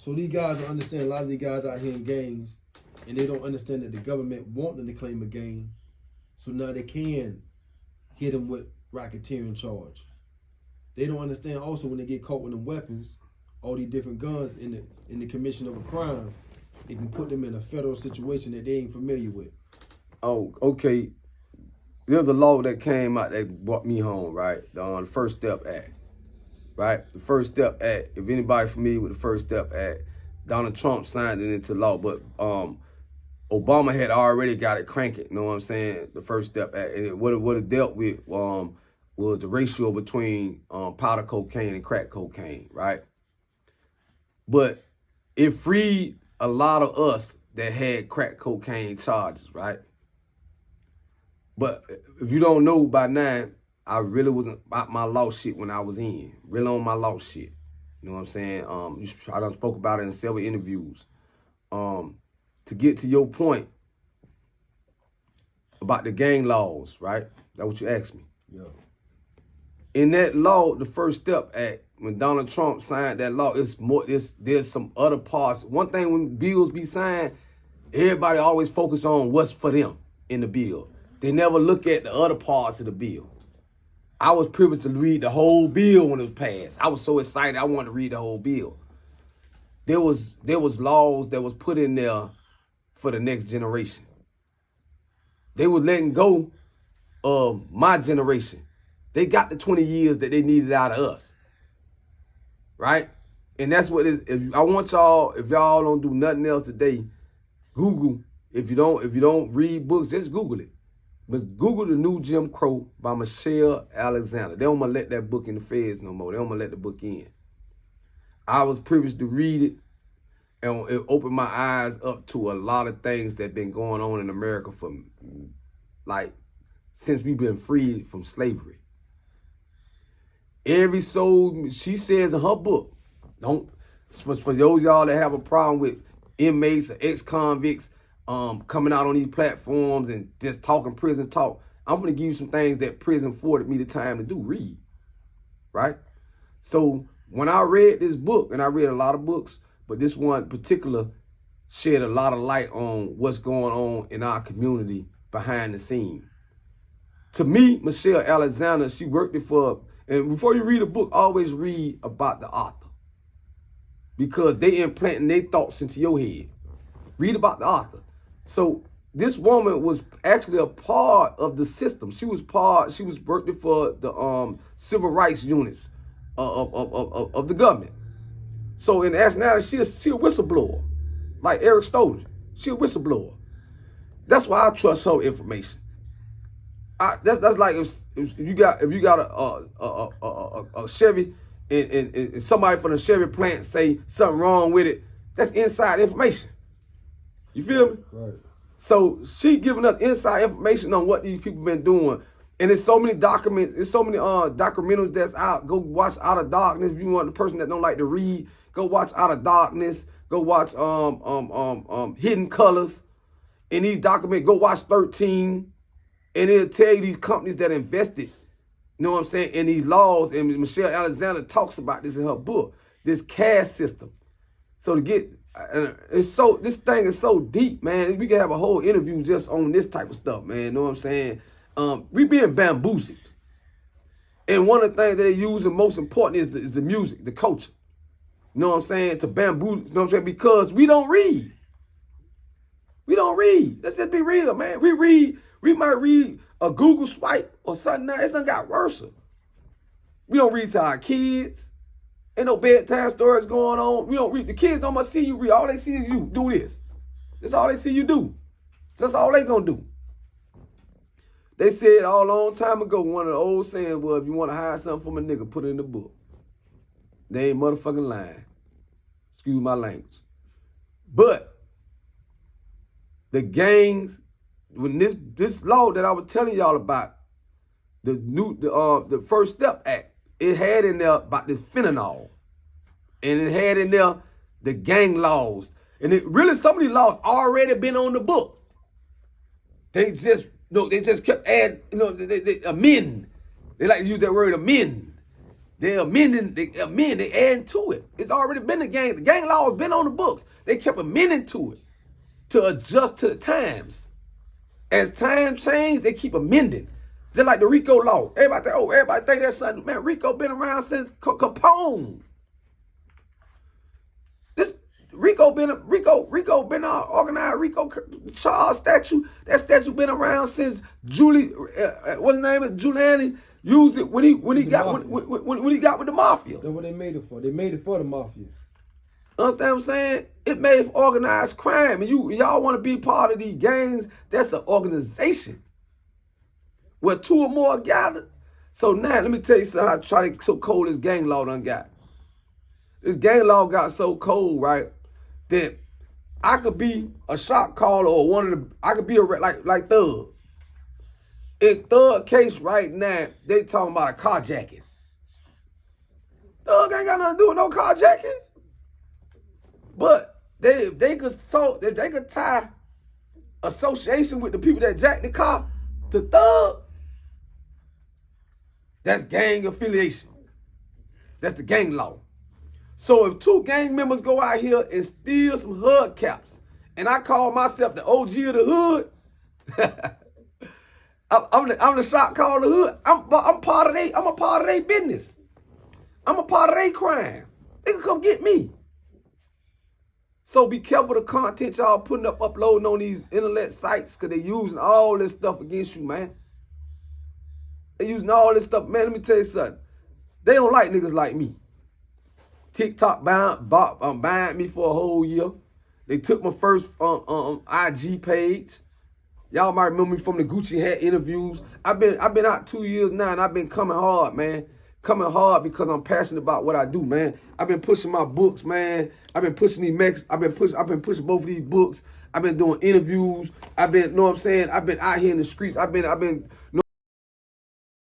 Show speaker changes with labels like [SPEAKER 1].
[SPEAKER 1] So these guys don't understand, a lot of these guys out here in gangs, and they don't understand that the government want them to claim a gang, so now they can hit them with racketeering charge. They don't understand also when they get caught with them weapons, all these different guns in the commission of a crime, it can put them in a federal situation that they ain't familiar with.
[SPEAKER 2] Oh, okay. There's a law that came out that brought me home, right? The First Step Act, right? The First Step Act, if anybody familiar with the First Step Act, Donald Trump signed it into law, but Obama had already got it cranking, you know what I'm saying? The First Step Act, and what it dealt with was the ratio between powder cocaine and crack cocaine, right? But it freed a lot of us that had crack cocaine charges, right? But if you don't know by now, I really wasn't about my law shit when I was in. Really on my law shit. You know what I'm saying? I done spoke about it in several interviews. To get to your point about the gang laws, right? That's what you asked me.
[SPEAKER 1] Yeah.
[SPEAKER 2] In that law, the First Step Act, when Donald Trump signed that law, there's some other parts. One thing when bills be signed, everybody always focus on what's for them in the bill. They never look at the other parts of the bill. I was privileged to read the whole bill when it was passed. I was so excited I wanted to read the whole bill. There was laws that was put in there for the next generation. They were letting go of my generation. They got the 20 years that they needed out of us. Right? And that's what it is. If y'all don't do nothing else today, Google. If you don't read books, just Google it. But Google The New Jim Crow by Michelle Alexander. They don't want to let that book in the feds no more. They don't want to let the book in. I was privileged to read it, and it opened my eyes up to a lot of things that been going on in America since we've been freed from slavery. Every soul, she says in her book, for those y'all that have a problem with inmates or ex-convicts coming out on these platforms and just talking prison talk, I'm going to give you some things that prison afforded me the time to do, read, right? So when I read this book, and I read a lot of books, but this one in particular shed a lot of light on what's going on in our community behind the scene. To me, Michelle Alexander, she worked it for, and before you read a book, always read about the author, because they implanting their thoughts into your head. Read about the author. So this woman was actually a part of the system. She was working for the civil rights units of the government. So in actuality, she a whistleblower, like Eric Stoltz. She a whistleblower. That's why I trust her information. That's like if you got a Chevy and somebody from the Chevy plant say something wrong with it, that's inside information. You feel me?
[SPEAKER 1] Right.
[SPEAKER 2] So she giving us inside information on what these people been doing. And there's so many documents, there's so many documentaries that's out. Go watch Out of Darkness. If you want the person that don't like to read, go watch Out of Darkness. Go watch Hidden Colors. In these documents, go watch 13. And it'll tell you these companies that invested, you know what I'm saying, in these laws. And Michelle Alexander talks about this in her book, this caste system. So to get, this thing is so deep, man. We can have a whole interview just on this type of stuff, man. You know what I'm saying? We being bamboozled. And one of the things they use, and most important, is the music, the culture. You know what I'm saying? To bamboozle, you know what I'm saying? Because we don't read. We don't read. Let's just be real, man. We might read a Google swipe or something. Now it's done got worse. We don't read to our kids. Ain't no bedtime stories going on. We don't read. The kids don't must see you read. All they see is you do this. That's all they see you do. That's all they gonna do. They said all a long time ago, one of the old sayings was, if you want to hide something from a nigga, put it in the book. They ain't motherfucking lying. Excuse my language. But the gangs, when this law that I was telling y'all about, the First Step Act, it had in there about this fentanyl. And it had in there the gang laws. And it really, some of these laws already been on the book. They just kept adding, they amend. They like to use that word amend. They amend, they add to it. It's already been the gang. The gang law has been on the books. They kept amending to it to adjust to the times. As times change, they keep amending. Just like the RICO law. Everybody think that's something. Man, RICO been around since Capone. This RICO been organized RICO charge statute. That statute been around since what's his name is Giuliani used it when he got with the mafia.
[SPEAKER 1] That's what they made it for. They made it for the mafia.
[SPEAKER 2] Understand what I'm saying? It made for organized crime. And y'all want to be part of these gangs, that's an organization. Where two or more are gathered. So now, let me tell you something, so cold this gang law done got. This gang law got so cold, right, that I could be a shot caller or I could be like Thug. In Thug case right now, they talking about a carjacking. Thug ain't got nothing to do with no carjacking. But they could tie association with the people that jacked the car to Thug. That's gang affiliation. That's the gang law. So if two gang members go out here and steal some hubcaps, and I call myself the OG of the hood, I'm the shot caller of the hood. I'm a part of their business. I'm a part of their crime. They can come get me. So be careful the content y'all uploading on these internet sites, because they using all this stuff against you, man. They using all this stuff. Man, let me tell you something. They don't like niggas like me. TikTok banned me for a whole year. They took my first IG page. Y'all might remember me from the Gucci hat interviews. I've been out 2 years now, and I've been coming hard, man. Coming hard because I'm passionate about what I do, man. I've been pushing my books, man. I've been pushing I've been pushing both of these books. I've been doing interviews. I've been, know what I'm saying? I've been out here in the streets. I've been